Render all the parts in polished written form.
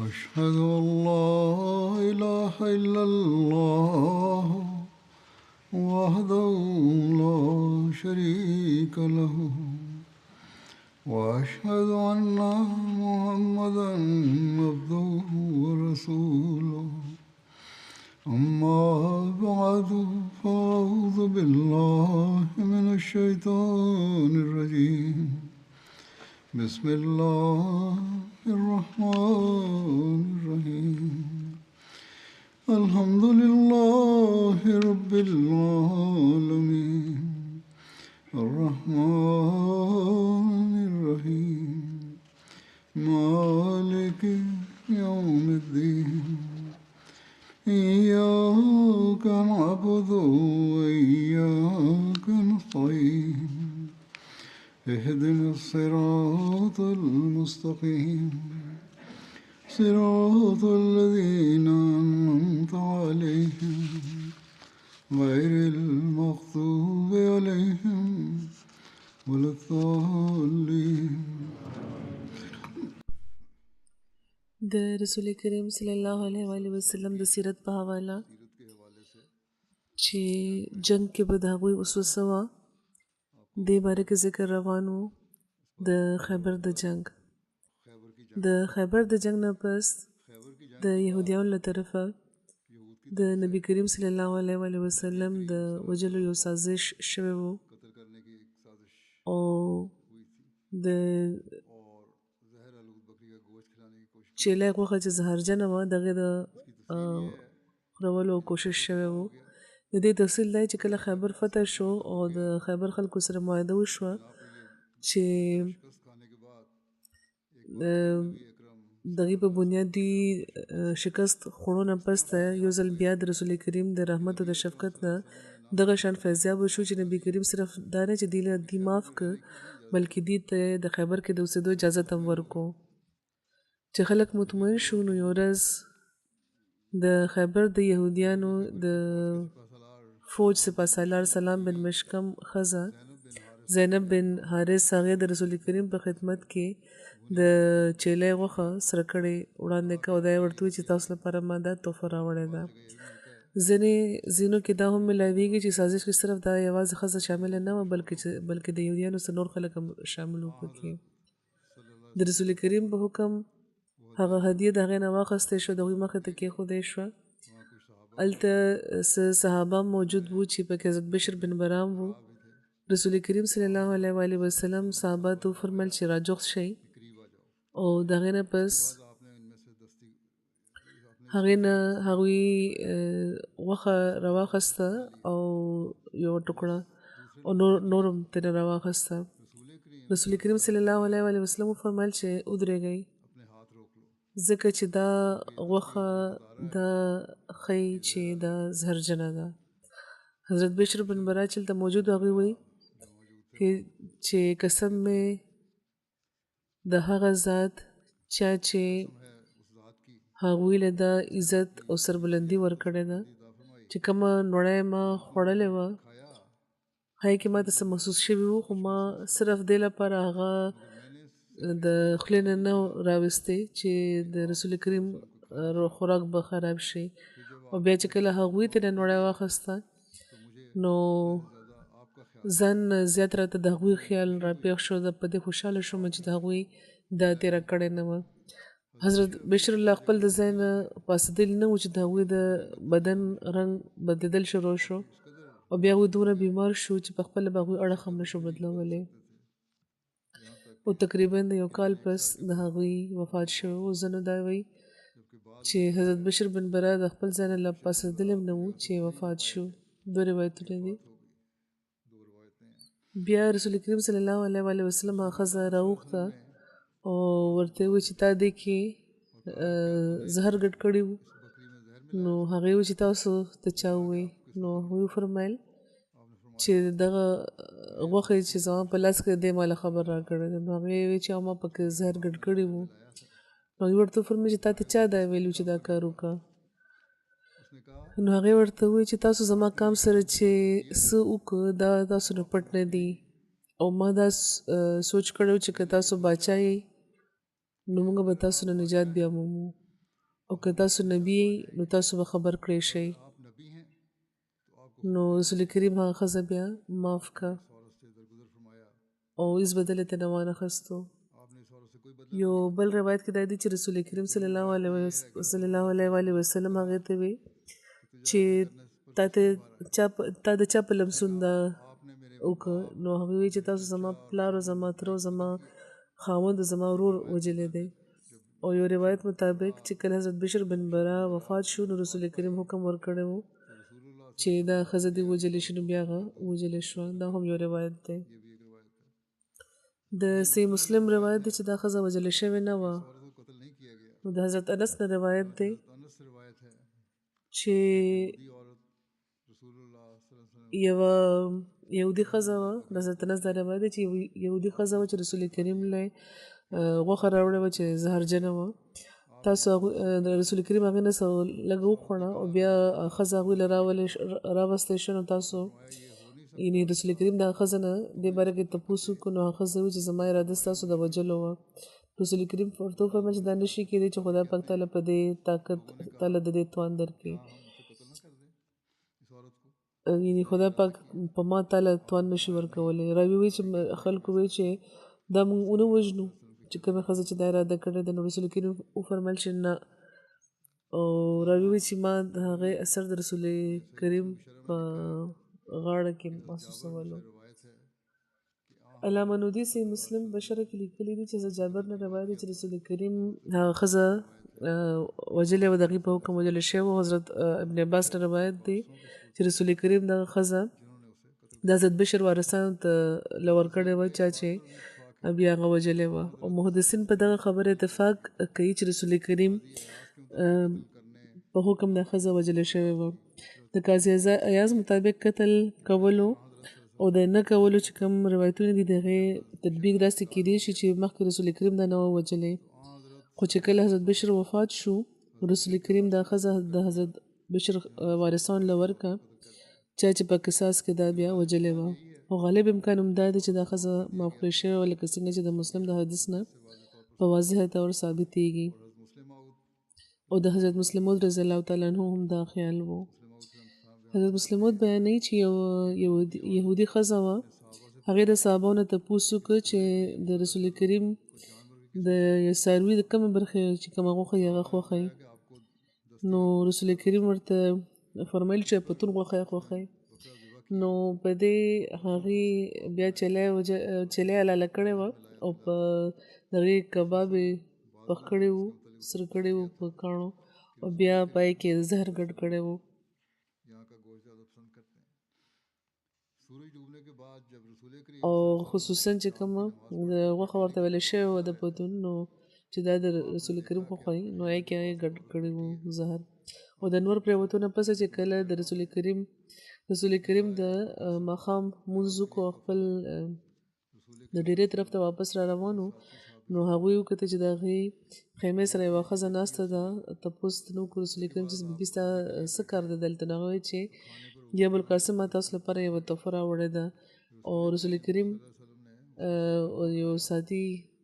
أشهد أن لا إله إلا الله وحده لا شريك له وأشهد أن محمدا عبده ورسوله أما بعد فأعوذ بالله من الشيطان الرجيم بسم الله الرحمن الرحيم الحمد لله رب العالمين الرحمن الرحيم مالك يوم الدين إياك نعبد وإياك نستعين اهدنا الصراط المستقيم صراط الذين أنعمت عليهم غير المغضوب عليهم ولا الضالين. د رسول کریم صلی الله علیه وسلم د سیرت په حواله چې جنگ کې به د هغوی وسوسه وه دې باره کې ذکر روان و د خیبر د جنگ. د خیبر د جنگ نه پس د یهودیانو له طرفه د نبی کریم صلی الله علیه وسلم د وجلو یو سازش شوی و او د چیلای غوښه چې زهرجنه وه د هغې د خورولو کوشش شوی و. د دې تفصیل دی چې کله خیبر فتح شو او د خیبر خلکو سره معاهده وشوه چې د هغې په بنیادي شکست خوړو نه پس ته یو ځل بیا د رسول کریم د رحمت او د شفقت نه دغه شان فیضیاب وشو چې نبي کریم صرف دا نه چې دوی له دې معاف کړ بلکې دوی ته د خیبر کې د اوسېدو اجازت هم ورکړو. چې خلک مطمئن شو نو یو ورځ د خیبر د یهودیانو د فوج سپاسالار سلام بن مشکم ښځه زینب بن حارث هغې د رسول کریم په خدمت کې د چیلۍ غوښه سره کړې وړاندې کړه او دا یې ورته وویل چې تاسو لپاره ما دا تحفه راوړې ده. ځینې ځینو کې دا هم ملاویږي چې سازش کې صرف دا یوازې ښځه شامله نه وه بلکې د یهودیانو څخه نور خلک هم شامل وو پکې. د رسول کریم په حکم هغه هدیه د هغې نه واخیستی شو د هغوی مخې ته کېښودی شوه. هلته څه صحابه موجود وو چې پکې حضرت بشر بن برام وو. رسول کریم صلی الله علیه وسلم صحابه ته وفرمیل چې راجوخت شئ او د هغې نه پس هغې نه هغوی غوښه راواخیسته او یو ټوکړه او نور هم ترې راواخیسته. رسول کریم صلی الله علیه وسلم وفرمیل چې ودرېږئ ځکه چې دا غوښه دا ښیي چې دا زهرجنه ده. حضرت بشر بن برا چې هلته موجود هغوی وایي چې قسم مې د هغه ذات چا چې هغوی له دا عزت او سربلندي ورکړې ده چې کومه نوړی ما خوړلې وه هغې کې ما ته څه محسوس شوي وو خو ما صرف دې لپاره هغه د خولې نه نه راویستی چې د رسول کریم خوراک به خراب شي او بیا چې کله هغوی ترې نوړی واخیسته نو ځان زیات راته د هغوی خیال راپېښ شو. زه په دې خوشحاله شوم چې د هغوی دا تېره کړې نه وه. حضرت بشر الله خپل د ځای نه پاڅېدلي نه وو چې د هغوی د بدن رنګ بدلېدل شروع شو او بیا هغوی دومره بیمار شو چې په خپله به هغوی اړخ هم نه شو بدلولی او تقریبا د یو کال پس د هغوی وفات شو. ځینو دا وایي چې حضرت بشر بن برا د خپل ځای نه پاڅېدلی هم نه وو چې وفات شو. دوه روایتونه دي. بیا رسول کریم صلی الله علیه وسلم هغه ښځه راوغوښته او ورته وویل چې تا دې کې زهر ګډ کړي وو نو هغې وویل چې تاسو ته چا ووایي نو هغوی وفرمیل چې دغه غوښې چې زما په لاس کې دی ما له خبر راکړی دی نو هغې وویل چې ما پکې زهر ګډ کړي وو نو هغوی ورته وفرمیل چې تا ته چا دا ویلي چې دا کار وکړه نو هغې ورته وویل چې تاسو زما کام سره چې څه وکړه دا تاسو نه پټ نه دي او ما دا سوچ کړی چې که تاسو باچا یې نو موږ به تاسو نه نجات بیا مومو او که تاسو نبی نو تاسو به خبر کړی شئ आप नबी हैं तो आपको نو رسول کریم هغه ښځه بیا معاف کا इस औरत से दरगुजर फरमाया او هیڅ بدله ته نه وانه خستو आपने इस औरत से कोई बदला یو بل روایت کې دا دی چې رسول کریم صلی الله علیه وسلم هغه ته وی چې تا د چا په لمسون دا आपने मेरे وکړه نو هغه وی چې تاسو زما پلار او زما تر او زما خاوند زما ورور وجلې دی او یو روایت مطابق چې کله حضرت بشر بن برا وفات شو نو رسول کریم حکم ورکړی و रसूल अल्लाह چې دا ښځه دې وجلې شي نو بیا هغه وجلې شوه دا هم یو روایت دی ये भी एक रिवायत है د سی مسلم روایت دی چې دا ښځه وجلې شوې نه وه इस औरत को कत्ल नहीं किया गया نو د حضرت انس نه روایت دی अनस से रिवायत है چې यहूदी औरत रसूल अल्लाह सल्लल्लाहु अलैहि वसल्लम یوه یهودي ښځه وه د حضرت انس دا روایت دی چې یوه یهودي ښځه وه چې رسول کریم له غوښه راوړې وه چې زهرجنه وه تاسو د رسول کریم هغې نه څه لږ وخوړه او بیا ښځه هغوی له راوستی شوه نو تاسو یعنې رسول کریم د هغه ښځه نه دې باره کې تپوس وکړو نو هغه ښځه وویل چې زما اراده ستاسو د وجلو وه رسول کریم ورته وفرمیل چې دا نه شي کېدی چې خدای پاک تعالی په دې طاقت تعالی د دې توان درکړي इस औरत को یعنی خدای پاک په ما تعالی توان نشي ورکولی راوي وی چې خلکو وی چې دا موږ ونه وژنو چې کومه ښځه چې دا اراده کړې ده نو رسول کریم وفرمیل چې نه او راوي وی چې ما د هغې اثر د رسول کریم په غاړه کې محسوسولو रिवायत है علامه نودي سي مسلم بشره کې لیکلي دي چې جابر نه روایت دی چې رسول کریم هغه ښځه وجلې وه د هغې په حکم وجلې شوې وه حضرت ابن عباس نه روایت دی چې رسول کریم دغه ښځه د حضرت بشر وارثانو ته له ورکړې وه چا چې بیا هغه وجلې وه او محدثین په دغه خبره اتفاق کوي چې رسول کریم په حکم د ښځه وجلې شوې وه د قاضي ایاز مطابق قتل کولو او د نه کولو چې کوم روایتونه دي د هغې تطبیق داسې کیدی شي چې مخکې رسول کریم دا نه وه وجلې خو چې کله حضرت بشر وفات شو رسول کریم دا ښځه د حضرت بشر وارثان له ورکه چا چې په قصاص کې دا بیا وجلې وه او غالب امکان هم دا دی چې دا ښځه معاف کړې شوې وه لکه څنګه چې د مسلم د حدیث نه په واضحه طور ثابتېږي او د حضرت مسلم موعود رضی الله تعالی عنه هم دا خیال و حضرت مسلم موعود بیانوي چې یو یهودي ښځه وه هغې د صحابو نه تپوس وکړ چې د رسول کریم د څاروي د کومې برخې چې کومه غوښه یې هغه خوښوي نو رسول کریم ورته فرمیل چې پتون غوښه یې خوښوي نو په دې هغې بیا چلی حلاله کړې وه او په دغې کباب یې پخ کړی و سره کړی و په کاڼو او بیا پای کې زهر ګډ کړی و यहाँ का गोश्त ज़्यादा पसंद करते हैं सूरज डूबने के बाद जब रसूल करीम او خصوصا چې کومه غوښه ورته ویلې شوې وه د پتون نو چې دا د رسول کریم خوښوي نو هغې کې هغې ګډ کړی و زهر او د نور پرېوتو نه پسه چې کله د رسول کریم د ماښام مونځ وکړو او خپل د ډېرې طرف ته واپس را روان وو نو هغوی وکتل چې د هغې خیمې سره یوه ښځه ناسته ده تپوس ترې وکړو رسول کریم چې بي بي ستا څه کار دی دلته نو هغه ویل چې یا ابوالقاسم ما تاسو لپاره یوه تحفه راوړې ده او رسول کریم یو ساتي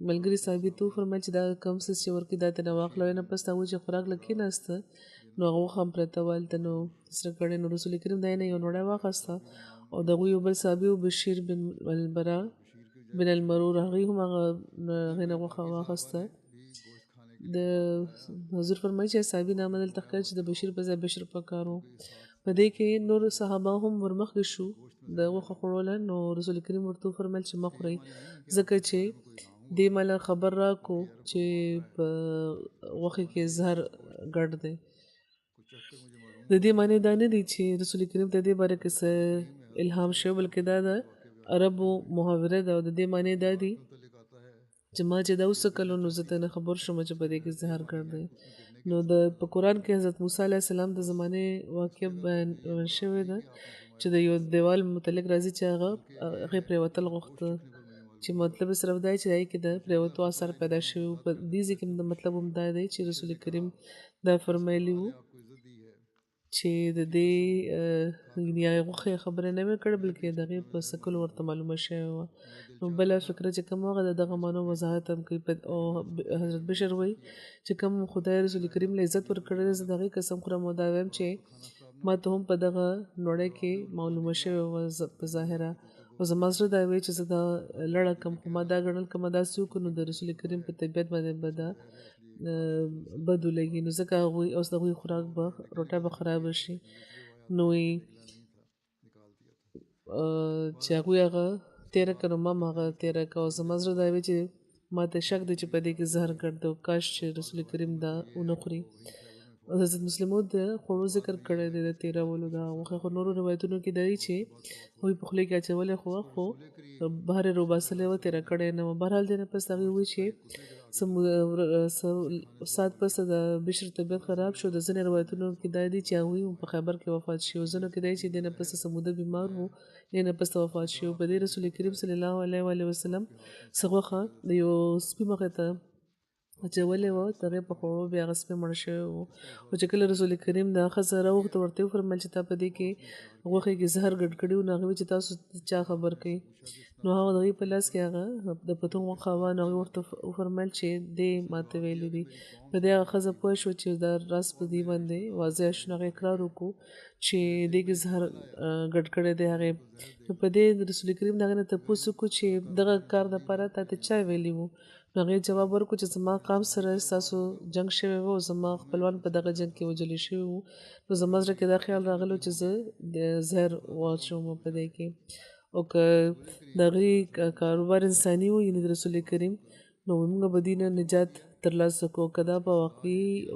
ملګري صحابي ته وفرمیل چې دا کوم څه چې ورکړي دا ترې نه واخله نه پس هغوی چې خوراک له کېناسته نو هغه غوښه هم پرته وه هلته نو سره کړې نو رسول کریم د هغې نه یو نوړی واخیسته او د هغوی یو بل صحابي و بشیر بن البرا بن المرور هغې هم هغې نه غوښه واخیسته د حضور فرمایي چې صحابي نامه دلته ښکاري چې د بشیر په ځای بشر پکار و په دې کې نور صحابه هم ورمخکې شو د غوښه خوړوله نو رسول کریم ورته وفرمیل چې مه خورئ ځکه چې دې مله خبر راکړو چې په غوښې کې زهر ګډ دی د دې معنی دا نه دی چې رسول کریم ته دې باره کې څه الهام شوی بلکې دا د عربو محاوره ده او د دې معنی دا دی چې ما چې دا اوس کلو نو زه ته نه خبر شوم چې په دې کې زهر ګډ دی نو په قرآن کې حضرت موسی علیه السلام د زمانې واقع بیان شوی ده چې د یو دیوال متعلق راځي چې هغې پرېوتل غوښته چې مطلب صرف دا چې هغې کې د پرېوتو اثر پیدا شوي په دې ځای کې د مطلب هم دا دی چې رسول کریم دا فرمایلي وو چې د دې یا غوښې خبره نه مې کړې بلکې د هغې په سکلو ورته معلومه شوې وه. نو بله فکره چې کوم هغه د دغه معنو وضاحت هم کوي او حضرت بشر وایي چې کوم خدای رسول کریم له عزت ورکړی دی زه د هغې قسم خورم او دا وایم چې ما ته هم په دغه نړۍ کې معلومه شوې وه په ظاهره او زما زړه دا وایي چې زه دا لړه کم خو ما دا ګڼل که ما داسې وکړو نو د رسول کریم په طبیعت باندې به دا بد ولګي نو ځکه هغوی اوس د هغوی خوراک به روټه به خرابه شي نو چې هغوی هغه تېره کړه نو ما هم هغه تېره کړه او زما زړه دا وایي چې ما ته شک دی چې په دې کې زهر ګډ دی او کاش چې رسول کریم دا ونه خوري حضرت مسلمو د خوړو ذکر کړی دی د تېرولو دا غوښې خو نورو روایتونو کې دی چې هغوی په خولې کې اچولی خو بهر یې روباسلی وه تېره کړی نه وه بهرحال دې نه پس هغوی وایي چې ساعت پس د بشر طبیعت خراب شو د ځینې روایتونو کې دا دي چې هغوی په خیبر کې وفات شي او ځینو کې دی چې دې نه پس سموده بیمار وو دې نه پس وفات شي او په دې رسول کریم صلی الله علیه وسلم څه غوښه د یو سپي مخې ته اچولې وه د هغې په خوړو بیا هغه سپی مړ شوی و او چې کله رسول کریم دا ښځه راوغوښته ورته یې وفرمیل چې تا په دې کې غوښې کې زهر ګډ کړي وو نو هغې وایي چې تاسو چا خبر کوي نو هغه د هغې په لاس کې هغه د پتون غوښه وه نو هغې ورته وفرمیل چې دې ما ته ویلي دي په دې هغه ښځه پوه شوه چې دا راز په دې باندې واضح شو نو هغې اقرار وکړو چې دې کې زهر ګډ کړی دی هغې نو په دې رسول کریم د هغې نه تپوس وکړو چې دغه کار دپاره تا ته چا ویلي وو نو هغې جواب ورکړو چې زما قام سره ستاسو جنګ شوی و او زما خپلوان په دغه جنګ کې وژلي شوي وو نو زما زړه کې دا خیال راغلی چې زه د زهر واچوم په دې کې او که د هغې کاروبار انساني و یعنې د رسول کریم نو موږ به دې نه نجات ترلاسه کړو که دا په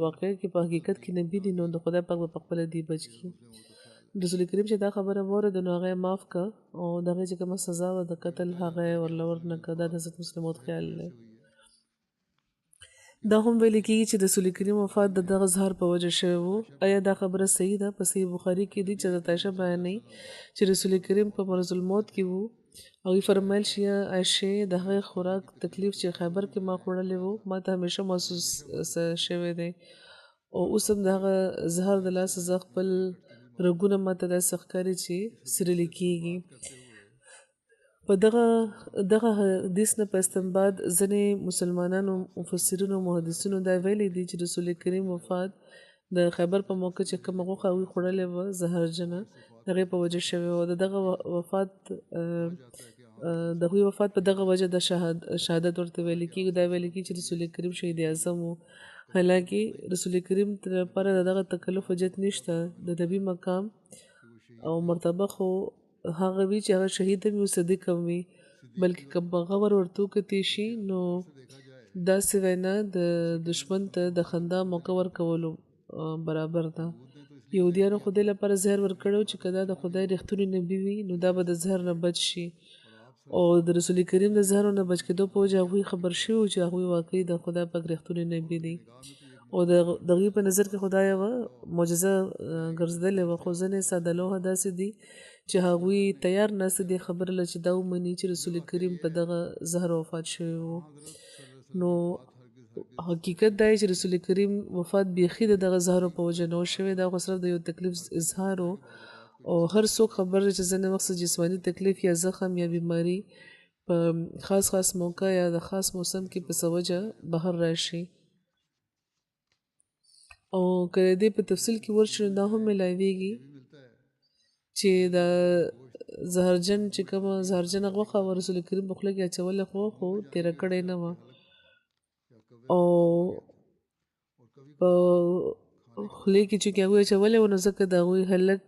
واقع کې په حقیقت کې نبي دي نو د خدای پاک به پخپله دې بچ کړي رسول کریم چې دا خبره واورېده نو هغه یې معاف کړه او د هغې چې کومه سزا وه د قتل هغه یې ورله ورنه کړه دا د حضرت مسلموت خیال دی دا هم ویل کېږي چې د رسول کریم وفات د دغه زهر په وجه شوی و آیا دا خبره صحیح ده په صحیح بخاري کې دي چې حضرت عایشه بیانوي چې رسول کریم په مرض الموت کې وو هغوی فرمیل چې عایشې د هغې خوراک تکلیف چې خیبر کې ما خوړلی و ما ته همیشه محسوس شوی دی او اوس هم د هغه زهر د لاسه زه خپل رګونه ما ته داسې ښکاري چې څیرلی کېږي په دغه حدیث نه په استنباط ځینې مسلمانانو مفسرینو محدثینو دا ویلي دي چې رسول کریم وفات د خیبر په موقع چې کومه غوښه هغوی خوړلې وه زهرجنه د هغې په وجه شوې وه د هغوی وفات په دغه وجه د شهادت ورته ویل کېږي دا ویل کېږي چې رسول کریم شهید اعظم و حالانکه رسول کریم لپاره د دغه تکلف حجت نشته د نبي مقام او مرتبه خو هغه وی چې هغه شهید هم وي صدیق هم وي بلکې که غور ورته وکتې شي نو داسې وینا د دشمن ته د خندا موقع ورکولو برابر ده یهودیانو خدای لپاره زهر ورکړی چې که دا د خدای رښتونی نبي وي نو دا به د زهر نه بچ شي او د رسول کریم د زهرو نه بچ کېدو په وجه هغوی خبر شوي وو چې هغوی واقعي د خدای پاک رښتونی نبي دی او د هغوی په نظر کې خدای یوه معجزه ګرځېدلې وه خو ځینې ساده لوحه داسې دي چې هغوی تیار ناست دي خبره له چې دا ومني چې رسول کریم په دغه زهر وفات شوی و نو حقیقت دا چې رسول کریم وفات بیخي د دغه زهرو په وجه نه و شوی دا خو صرف د یو تکلیف اظهار و او هر څوک خبر دی چې ځینې وخت جسماني تکلیف یا زخم یا بیماری په خاص موقع یا د خاص موسم کې په څه وجه بهر راشي او که د دې په تفصیل کې ورشو دا هم ملاویږي چې د زهرجن چې کومه زهرجنه غوښه وه رسول کریم په خوله کې اچولې خو تېره کړې نه وه او په خولې کې چې هغوی اچولې وه نو ځکه د هغوی هلک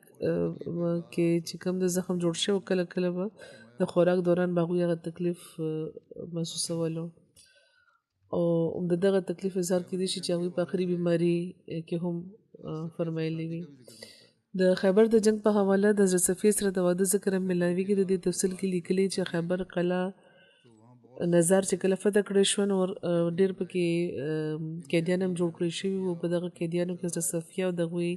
کې چې کوم د زخم جوړ شوی کله به د خوراک دوران به هغوی هغه تکلیف محسوسولو او د دغه تکلیف اظهار کېدای شي چې هغوی په آخري بیماري کې هم فرمایلی وي د خیبر د جنگ په حواله د حضرت صفیه سره د واده ذکر هم ملاویږي د دې تفصیل کې لیکلي چې خیبر قلعه نظار چې کله فتح کړی شوه نو ډېر پکې قیدیان هم جوړ کړي شوي وو په دغه قیدیانو کې حضرت صفیه او د هغوی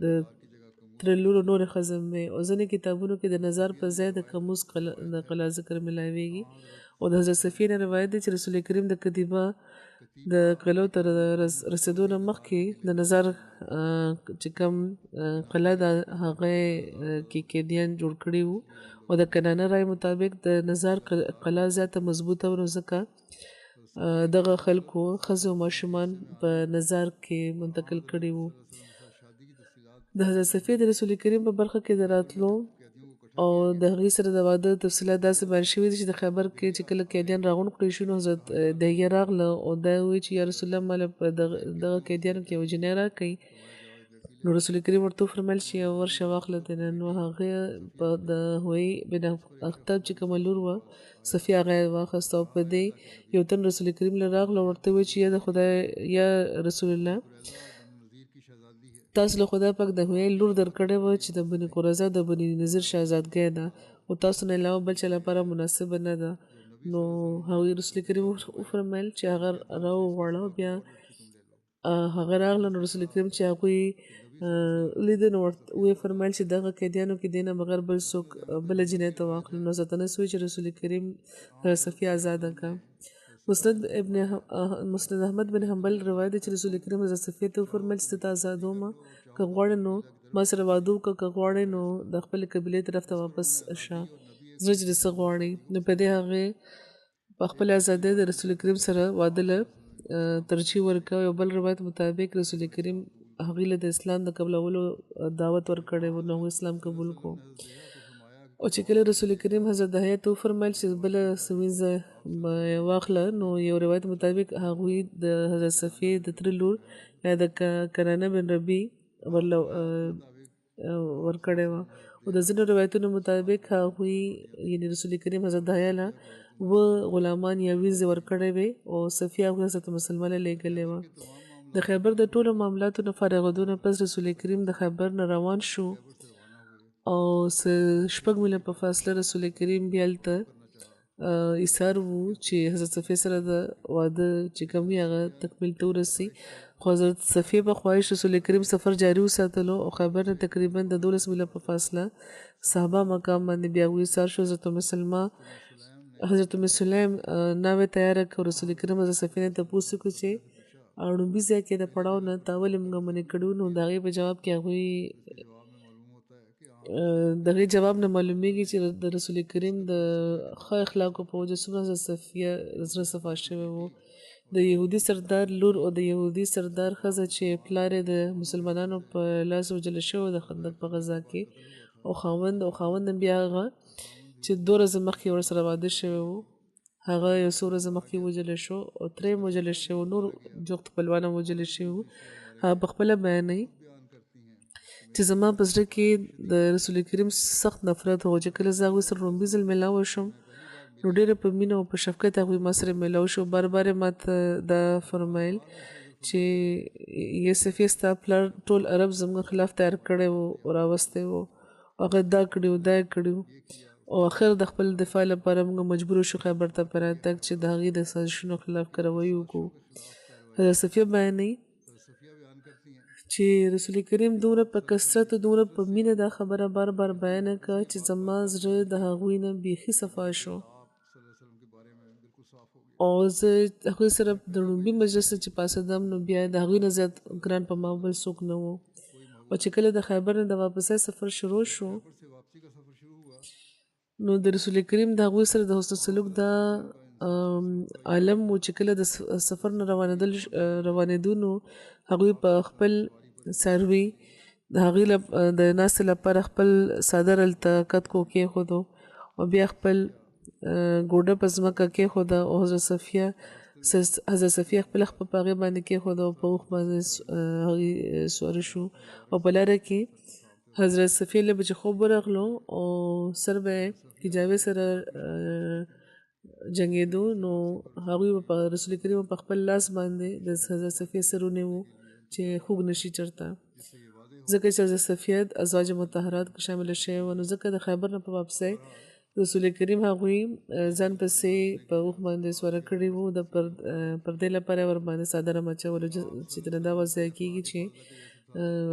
د ترې لورو نورې ښځې هم وې او ځینې کتابونو کې د نظار په ځای د کموز د قلعه ذکر ملاویږي او د حضرت صفیه نه روایت دی چې رسول کریم د کتیبه د قلعو تر رسېدو نه مخکې د نظر چې کوم قلعه ده هغه کې قیدیان جوړ کړي وو او د کنانه رای مطابق د نظر قلعه زیاته مضبوطه و نو ځکه دغه خلکو ښځې او ماشومان په نظر کې منتقل کړي وو د حضرت صفیه د رسول کریم په برخه کې د راتلو او د هغې سره د واده تفصیلات داسې بیان شوي دي چې د خیبر کې چې کله قیدیان راغونډ کړي شو نو حضرت دهیه راغله او دا وایي چې یا رسول الله ماله په دغه قیدیانو کې یو جنۍ راکړئ نو رسول کریم ورته وفرمیل چې یو ورشه واخله دنه نو هغه په د هوی بن اخطب چې کومه لور وه صفیه هغه یې واخیسته او په دې یو تن رسول کریم له راغله ورته وایي چې یا د خدای یا رسول الله تاسو له خدای پاک د هوی لور درکړې وه چې د بني قریظه د بني نذیر شهزادګۍ ده او تاسو نه علاوه بل چا لپاره مناسبه نه ده نو هغوی رسول کریم وفرمیل چې هغه راوغواړه بیا هغه راغله نو رسول کریم چې هغوی لیده نو ویې فرمیل چې دغه قیدیانو کې دې نه بغیر بل څوک بله جنۍ ته واخلو نو حضرت انس وایي چې رسول کریم صفیه ازاده کړه مسند احمد بن حنبل روایت دی چې رسول کریم حضرت صفیه ته وفرمیل چې ته ازادوم که غواړې نو ما سره واده وکړه که غواړې نو د خپلې قبیلې طرف ته واپس شه زړه چې څه غواړې نو په دې هغې په خپل ازادۍ د رسول کریم سره واده له ترجیح ورکړه یو بل روایت مطابق رسول کریم هغې له د اسلام د قبلولو دعوت ورکړی و نو اسلام قبول کو او چې کله رسول کریم حضرت دهیه ته وفرمیل چې بله سویزه واخله نو یو روایت مطابق هغوی د حضرت صفیې د تره لور یا د کنانه بن ربی ورکړې وه او د ځینو روایتونو مطابق هغوی یعنې رسول کریم حضرت دهیه له غلامان یا ویزې ورکړې وې او صفیه هغوی حضرت مسلمه له لیږلې وه د خیبر د ټولو معاملاتو نه فارغېدو نه پس رسول کریم د خیبر نه روان شو او شپږ میله په فاصله رسول کریم بیا هلته ایثار وو چې حضرت صفیه سره د واده چې کوم وي هغه تکمیل ته ورسي خو حضرت صفیه په خواهش رسول کریم سفر جاري وساتلو او خیبر نه تقریبا د 12 میله په فاصله صحابه مقام باندې بیا وایثار شو حضرت ام سلیم ناوې تیاره کړه رسول کریم حضرت صفیه ته تپوس وکړو چې اړومبي ځای کې د پړاو نه تا ولې موږ منې کړو نو د هغې په جواب کې هغوی د هغې جواب نه معلومیږي چې د رسول کریم د ښه اخلاقو په وجه څومره حضرت صفیه زړه صفا شوی و د یهودي سردار لور او د یهودي سردار ښځه چې پلار یې د مسلمانانو په لاس وژل شوی د خندق په غزا کې او خاوند بیا هغه چې 2 ورځې مخکې ورسره واده شوی و هغه یو څو ورځې مخکې وژلی شو او ترې یې وژلی شوی و نور جوخت خپلوان هم وژلی شوي وو هغه پخپله بیانوي چې زما په زړه کې د رسول کریم سخت نفرت و چې کله زه هغوی سره لومبي ځل میلاوه شم نو ډېره په مینه او په شفقت هغوی ما سره میلاو شو بار بار یې ما ته دا فرمایل چې یا صفیه ستا پلار ټول عرب زموږ خلاف تیار کړی و او راوستی و هغه دا کړي و دا یې کړي او اخر د خپل دفاع لپاره موږ مجبور شو خیبر ته په راتګ چې د هغې د سازشونو خلاف کاروایي وکړو حضرت صفیه بیانوي چې رسول کریم دومره په کثرت دومره په مینه دا خبره بار بار بیانه کړه چې زما زړه د هغوی نه بیخي صفا شو او زه هغوی سره د لومبي مجلس چې پاڅېدم نو بیا د هغوی نه زیات ګران په ما بل څوک نه و او چې کله د خیبر نه د واپسۍ سفر شروع شو نو د رسول کریم د هغوی سره د حسن سلوک دا عالم و چې کله د سفر نه روانېدو نو هغوی په خپل څاروي د هغې د ناستې لپاره خپل څادر هلته کت کو کېښودو او بیا خپل ګوډه په ځمکه کېښوده او حضرت صفیه خپله خپه په هغې باندې کېښوده او په اوښ باندې هغې سواره شو او په لاره کې حضرت صفیه له به چې خوب ورغلو او سر به یې حجابې سره جنګېدو نو هغوی په رسول کریم په خپل لاس باندې د حضرت صفیه سر ونیو چې خوږ نشي چرته ځکه چې حضرت صفیه ازواج مطهرات کې شامله شوې وه نو ځکه د خیبر نه په واپسۍ رسول کریم هغوی ځان پسې په اوښ باندې سواره کړي وو د پردې لپاره ور باندې څادر هم اچولو چې ترې دا وضع کېږي چې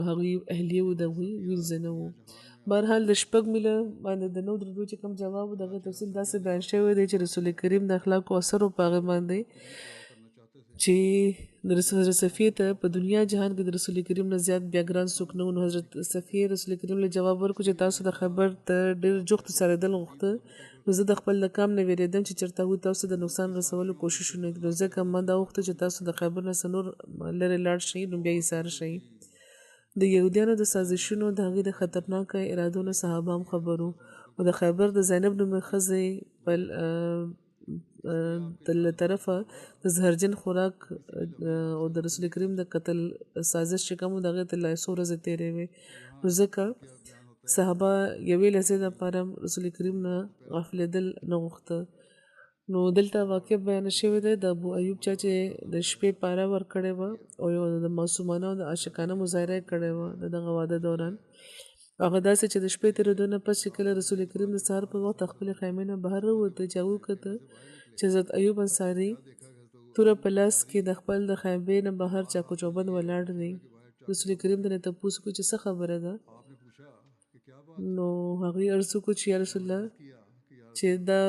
هغوی اهلیه وو د هغوی ویلزه نه وو بهرحال د 6 میله باندې د 9 درجو چې کوم جواب دغه تفصیل داسې بیان شوی دی چې رسول کریم د اخلاقو اثر په هغې باندې چې د حضرت صفیه ته په دنیا جهان کې د رسول کریم نه زیات بیا ګران څوک نه و. نو حضرت صفیه رسول کریم له جواب ورکړو چې تاسو د خیبر ته ډېر جوخت سارېدل غوښته، نو زه د خپل د کام نه وېرېدم چې چېرته هغوی تاسو د نقصان رسولو کوشش ونه کړي، نو ځکه ما دا غوښته چې تاسو د خیبر نه څه نور لرې لاړ شئ، نو بیا ایسار شئ. د یهودیانو د سازشونو د هغې د خطرناکه ارادو نه صحابه هم خبر وو، او د خیبر د زینب نومې ښځې له طرفه د زهرجن خوراک او د رسول کریم د قتل سازش چې کوم و د هغې ته لا څو ورځې تېرې وې، نو ځکه صحابه یوې لحظې دپاره رسول کریم نه غافلېدل نه غوښته. نو دلته واقع بیان شوی دی د ابو ایوب چا چې د شپې پاره ورکړې وه او یو د معصومانه او د عاشقانه مظاهره یې کړې وه د دغه واده دوران. هغه داسې چې د شپې تېرېدو نه پس چې کله رسول کریم د سهار په وخت خپلې خیمې نه بهر راووته چې هغه وکته چې حضرت ایوب انصاري توره په لاس کې د خپل د خیمې نه بهر چاقو چوبند ولاړ دی. رسول کریم ته تپوس وکړو چې څه خبره ده، نو هغوی عرض وکړو چې یا رسول الله چې دا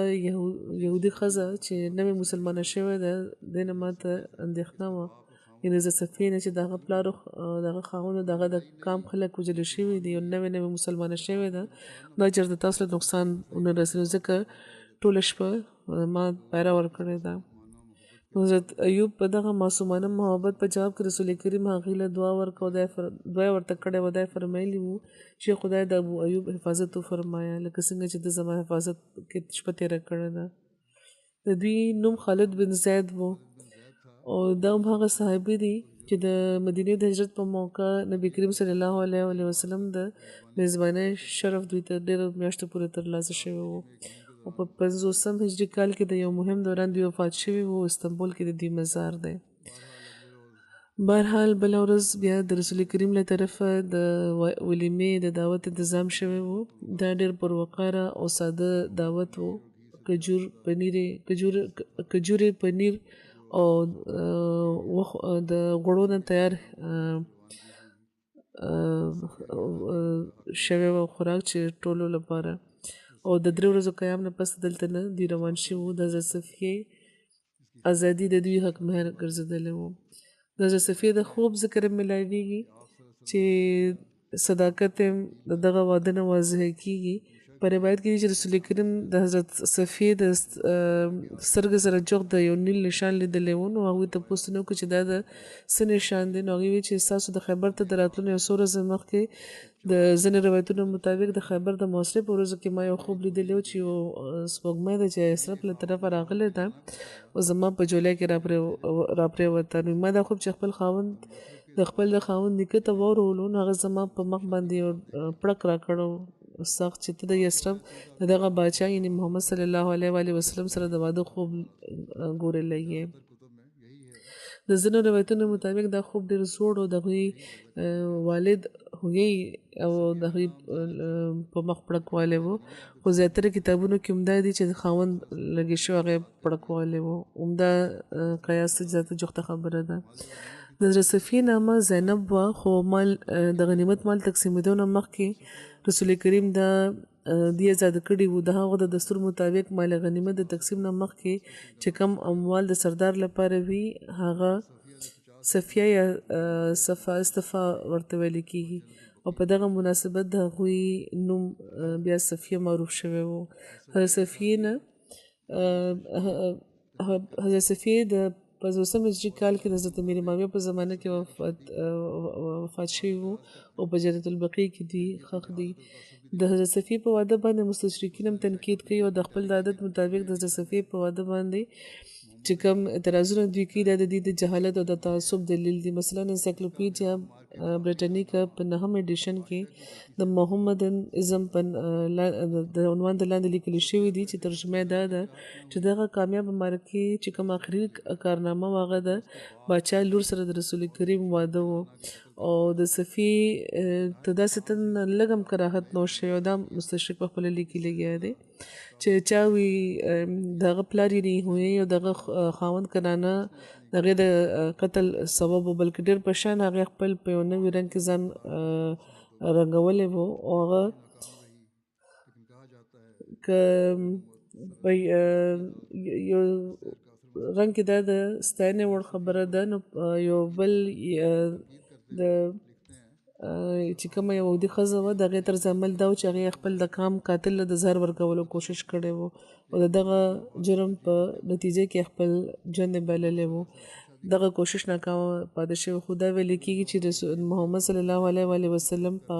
یهودي ښځه چې نوې مسلمانه شوې ده دې نه ما ته اندېښنه وه، یعنې زه صفیې نه چې د هغه پلار د هغه خاوند د هغه د کام خلک وژلي شوي دي او نوې مسلمانه شوې ده، دا چېرته تاسو له نقصان ونه رسوي، ځکه ټوله شپه ما پیره ورکړې ده. حضرت ایوب په دغه معصومانه محبت په جواب کې رسول کریم هغې له دعا ورکړه او دعا یې ورته کړې وه، دا یې فرمایلي وو چې خدای د ابو ایوب حفاظت وفرمایه لکه څنګه چې د زما حفاظت کې شپه تېره کړې ده. د دوی نوم خالد بن زید و او دا هم هغه صحابي دي چې د مدینې د هجرت په موقع نبی کریم صلی الله علیه وسلم د میزبانۍ شرف دوی ته ډېرو میاشتو پورې ترلاسه شوی و او په 50 هجري کال کې د یو مهم دوران دوی وفات شوي وو. استنبول کې د دوی مزار دی. بهرحال بله ورځ بیا د رسول کریم له طرفه د ولیمې د دعوت انتظام شوی و. دا ډېر پروقاره او ساده دعوت و. کجورې پنیر او د غوړو نه تیار شوی و خوراک چې ټولو لپاره، او د 3 ورځو قیام نه پس دلته نه دوی روان شوي وو. د حضرت صفیې ازادي د دوی حق مهر ګرځېدلی و. د حضرت صفیې د خوب ذکر ملاویږي چې صداقت د دغه واده نه واضح کیږي. په روایت کې چې رسول کریم د حضرت صفیې د سترګې سره جوخت د یو نیل نشان لیدلی و، نو هغوی تپوس نه وکړو چې دا د څه نشان دی، نو هغوی ویل چې ستاسو د خیبر ته د راتلو نه یو څو ورځې مخکې د ځینې روایتونو مطابق د خیبر د محاصرې په ورځو کې ما یو خوب لیدلی و چې یو سپوږمۍ ده چې اشرف له طرفه راغلی ده او زما په جولای کې راپرېوته. نو ما دا خوب چې خپل خاوند نیکه ته واورولو، نو هغه زما په مخ باندې یو پړک راکړو سخت چې ته د یثرب د دغه باچا یعنې محمد صلی الله علیه وسلم سره د واده خوب ګورلی یې. د ځینو روایتونو مطابق دا خوب ډېر زوړ او د هغوی والد هغوی او د هغوی په مخ پړکوالی و، خو زیاتره کتابونو کې همدا دي چې د خاوند لګې شوی هغه پړکوالی و. همدا قیاس زیاته جوخته خبره ده. د حضرت صفیې نامه زینب وه، خو د غنیمت مال تقسیمېدو نه مخکې رسول کریم دی آزاده کړي وو. د هغه د دستور مطابق مال غنیمت د تقسیم نه مخکې چې کم اموال د سردار لپاره وي هغه صفیه یا صفا ورته ویل کېږي، او په دغه مناسبت د هغوی نوم بیا صفیه معروف شوی و. حضرت صفیه د 50 هجري کال کې د حضرت امیر معاویه په زمانه کې وفات شوي وو او په جنت البقیع کې دوی ښخ دي. د حضرت صفیې په واده باندې مستشرقین هم تنقید کوي او د خپل د عادت مطابق د حضرت صفیې په واده باندې چې کوم اعتراضونه دوی کوي دا د دوی د جهالت او د تعصب دلیل دي. مثلا انسایکلوپیډیا بریټانیکا په 9 ایډیشن کې د محمدن ازم د عنوان د لاندې لیکل شوي دي چې ترجمه دا ده چې دغه کامیاب معرکې چې کوم آخري کارنامه و هغه د باچا لور سره د رسول کریم واده و، او د صفیې ته داسې تن لږ هم کراهت نه شوی او دا مستشرق په خپله لیکي لګیا دی چې چا وي د هغه پلار یې هویې او د هغه خاوند کنانه د هغې د قتل سبب و، بلکې ډېر په شان هغې خپل په یو نوي رنګ کې ځان رنګولی و، او هغه که یو رنګ کې دا د ستاینې وړ خبره ده. نو یو بل د چې کومه یهودي ښځه وه د هغې طرز عمل دا و چې هغې خپل د کام قاتل له د زهر ورکولو کوشش کړی و او د دغه جرم په نتیجه کې خپل ژوند یې بایللی و. دغه کوشش ناکامه پاتې شوی. خو دا ویل کېږي چې رسول محمد صلی الله علیه وسلم په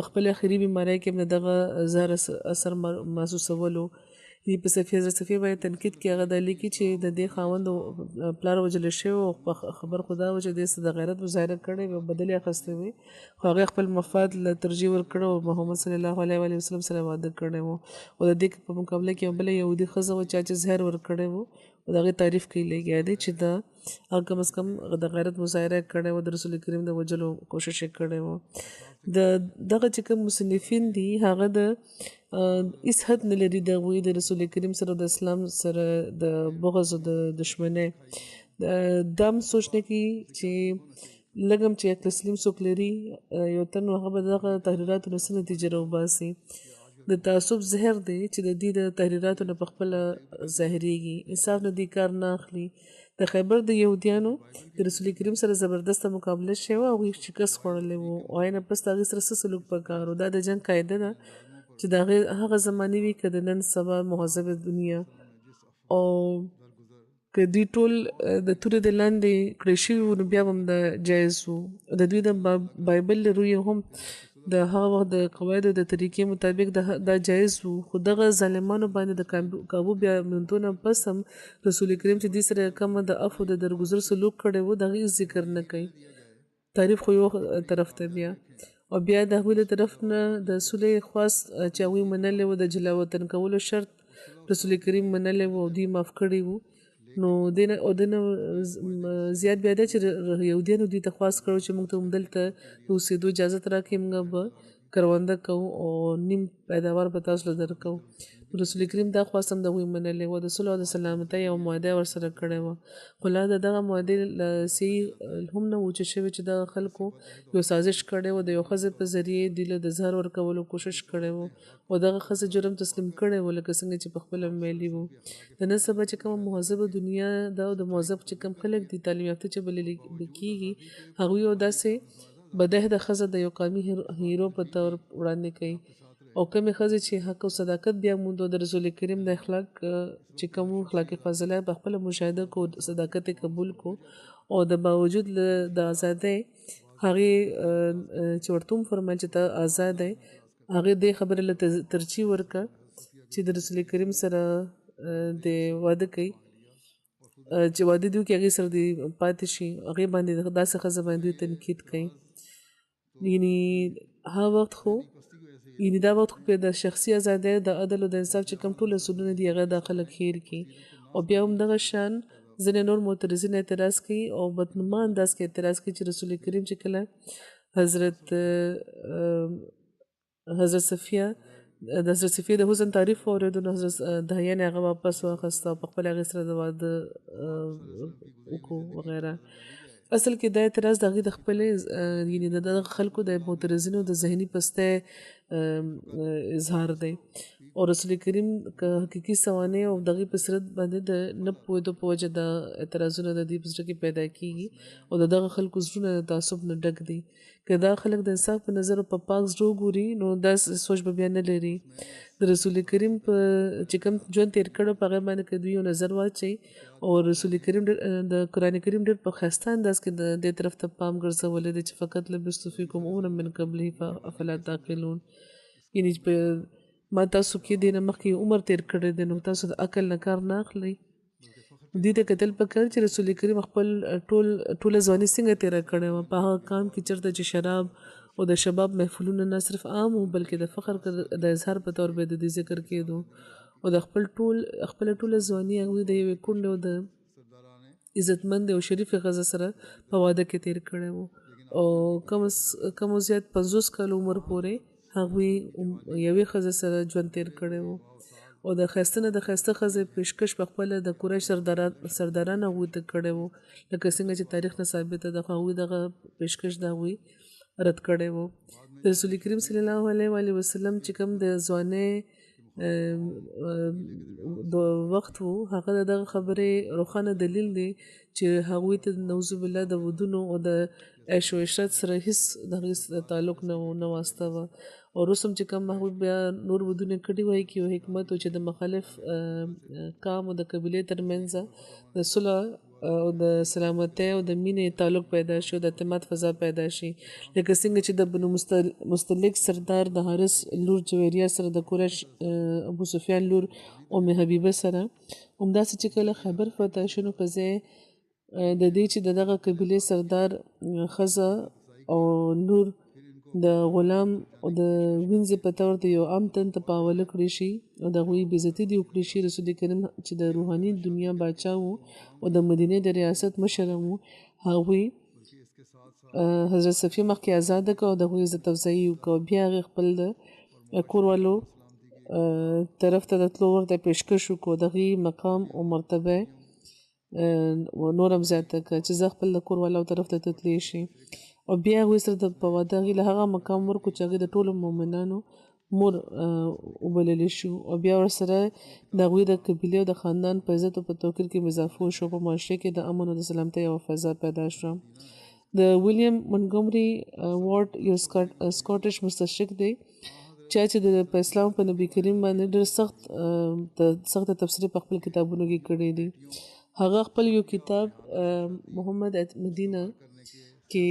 خپل آخري بیمارۍ کې هم د دغه زهر اثر محسوسولو. په حضرت صفیه باندې تنقید کې هغه دا لیکي چې د دې خاوند پلار وژل شوی او خبر خدا و چې دې څه د غیرت مظاهره کړې او بدل یې اخیستی وي، خو هغې خپل مفاد له ترجیح ورکړه او محمد صلی الله علیه وسلم سره واده کړی و. او د دې په مقابله کې یو بله یهودي ښځه وه چا چې زهر ورکړی و او د هغې تعریف کوي لګیا دی چې دا هغه کم از کم د غیرت مظاهره کړی و، د رسول کریم د وژلو کوشش یې کړی و. دغه چې کوم مصنفین دي هغه د هیڅ حد نه لري د هغوی د رسول کریم سره د اسلام سره د بغض او د دشمنۍ. دا هم سوچ نه کوي چې لږ هم چې عقل سلیم څوک لري یو تن نو هغه به دغه تحریراتو نه څه نتیجه راوباسي. د تعصب زهر دی چې د دې د تحریراتو نه په خپله ظاهریږي. انصاف نه دې کار نه اخلي. د خیبر د یهودیانو د رسول کریم سره زبردسته مقابله شوې وه، هغوی شکست خوړلی و او هغې نه پس د هغې سره څه سلوک پکار و. دا د جنګ قاعده ده چې د هغې هغه زمانې وي که د نن سبا مهذبه دنیا. او که دوی ټول د تورې د لاندې کړی شوي وو نو بیا به هم د جایز وو. د دوی د بایبل له رویې هم د هغه وخت د قواعدو د طریقې مطابق دا جایز وو. خو دغه ظالمانو باندې د کابو بیا منتونه پس هم رسول کریم چې دوی سره کومه د عفو د درګذر سلوک کړی و د هغې ذکر نه کوي. تعریف خو یو طرف ته بیا او بیا د هغوی له طرف نه د صلح خواست چې هغوی منلی و، د جلا وطن کولو شرط رسول کریم منلی و او دوی معاف کړي وو. نو دې نه زیات بیا ده چې یهودیانو دوی ته خواست کړو چې موږ ته هم دلته د اوسېدو اجازت راکړي، موږ به کرونده کوو او نیم پیداوار به تاسو له درکوو. رسول کریم دا خواست هم د هغوی منلی و. د صلح او د سلامتۍ یوه معاهده ورسره کړې وه. خو لا د دغه معاهدې صحیح هم نه و چې شوی چې دغه خلکو یو سازش کړی و د یو ښځې په ذریعې دوی له د زهر ورکولو کوشش کړی و او دغه ښځې جرم تسلیم کړی و لکه څنګه چې پخپله ویلي وو. د نن سبا چې کومه مهذبه دنیا ده او د مهذب چې کوم خلک دي تعلیم یافته چې بلل کېږي هغوی یو داسې بدهده ښځه د یو قومي هیرو په طور وړاندې کوي او کومې ښځې چې حق او صداقت بیا موند او د رسول کریم د اخلاق چې کوم اخلاقي فضیلت په خپله مشاهده کو صداقت یې قبول کو او د باوجود د ازادۍ هغې چې ورته هم فرمایل چې ته ازاد یې هغې دې خبرې له ترجیح ورکړه چې د رسول کریم سره د واده کوي چې واده دوی کې هغې سره د پاتې شي. هغې باندې داسې ښځه باندې دوی تنقید کوي. یعنې هغه وخت خو یعنې دا وخت خو د شخصي ازادۍ د عدل او د انصاف چې کوم ټول اصولونه دي هغه دا خلک هیر کړي او بیا هم دغه شان ځینې نور معترضین اعتراض کوي او بدنما انداز کې اعتراض کوي چې رسول کریم چې کله حضرت صفیه د حسن تعریف واورېدو نو حضرت دحیه نه هغه واپس واخیسته او په خپل هغې سره د واده وکړو وغیره. اصل کې دا اعتراض د هغې د خپلې یعنې د دغه خلکو د معترضینو د ذهني پستۍ اظهار دی او رسول کریم که حقیقي سوانح او دغې په صورت باندې د نه پوهېدو په وجه د اعتراضونه د دې په زړه کې پیدا کېږي او د دغه خلکو زړونه د تعصب نه ډک دي. که دا خلک د انصاف په نظر په پاک زړه وګوري نو دا سوچ به بیا نه لري. د رسول کریم په چې کوم ژوند تېر کړی په هغې باندې که دوی یو نظر واچوي او رسول کریم د قرآن کریم ډېر په ښایسته انداز کې د دې طرف ته پام ګرځولی دی چې فقط لبثت فیکم عمرا من قبله افلا تعقلون. یعنې ما تاسو کې دې نه مخکې عمر تېر کړی دی نو تاسو د عقل نه کار نه اخلئ. دې ته کتل پکار چې رسول کریم خپل ټوله ځواني څنګه تېره کړې وه په هغه کام کې چېرته چې شراب او د شباب محفلونه نه صرف عام وو بلکې د فخر د اظهار په طور به د دې ذکر کېدو او د خپله ټوله ځواني هغوی د یوې کونډې او د عزتمند او شریفې ښځه سره په واده کې تېر کړی وو او کم او زیات 50 کال عمر پورې هغوی یوې ښځې سره ژوند تېر کړی وو او د ښایسته نه د ښایسته ښځې پیشکش په خپله د قریش سرداران هغوی ته کړی وو لکه څنګه چې تاریخ نه ثابته ده خو هغوی دغه پیشکش د هغوی رد کړی وو. د رسول کریم صلی الله علیه وسلم چې کوم د ځوانۍ د وخت وو هغه دغه خبرې روښانه دلیل دی چې هغوی ته نعوذ بالله د ودونو او د عیش و عشرت سره هیڅ د هغې تعلق نه واسطه وه او رسم چې کوم هغوی بیا نور ودونه کړي وای کې یو حکمت و چې د مخالف قام او د قبیلې ترمنځ د صلح او د سلامتۍ او د مینې تعلق پیدا شي او د اعتماد فضا پیدا شي لکه څنګه چې د بنو مستلق سردار د حارث لور جویریه سره د قریش ابو سفیان لور ام حبیبه سره همداسې چې کله خیبر فتح شو نو په ځای د دې چې دغه قبیلې سردار ښځه او لور د غلام او د وینځې په طور د یو عام تن ته پاوله کړی شي او د هغوی بېزتي دې وکړي شي رسول کریم چې د روحاني دنیا باچا و او د مدینې د ریاست مشر و هغوی حضرت صفیه مخکې آزاده کړه او د هغوی عزت افزایي وکړه بیا هغې خپل د کوروالو طرف ته د تلو ورته پیشکش وکړو د هغې مقام او مرتبه نور هم زیاته کړه چې زه خپل د کوروالو طرف ته تللی شي او بیا هغوی سره د په واده هغې له هغه مقام ورکړو چې هغې د ټولو مؤمنانو مور وبللی شو او بیا ورسره د هغوی د قبیلې او د خاندان په عزت او په توقیر کې اضافه وشو په معاشره کې د امن او د سلامتۍ یوه فضا پیدا شوه د ویلیام منګومري وارډ یو سکاټش مستشرق دی چې په اسلام په نبی کریم باندې ډېر سخت تفسیر په خپل کتابونو کې کړی دی هغه خپل یو کتاب محمد مدینه کې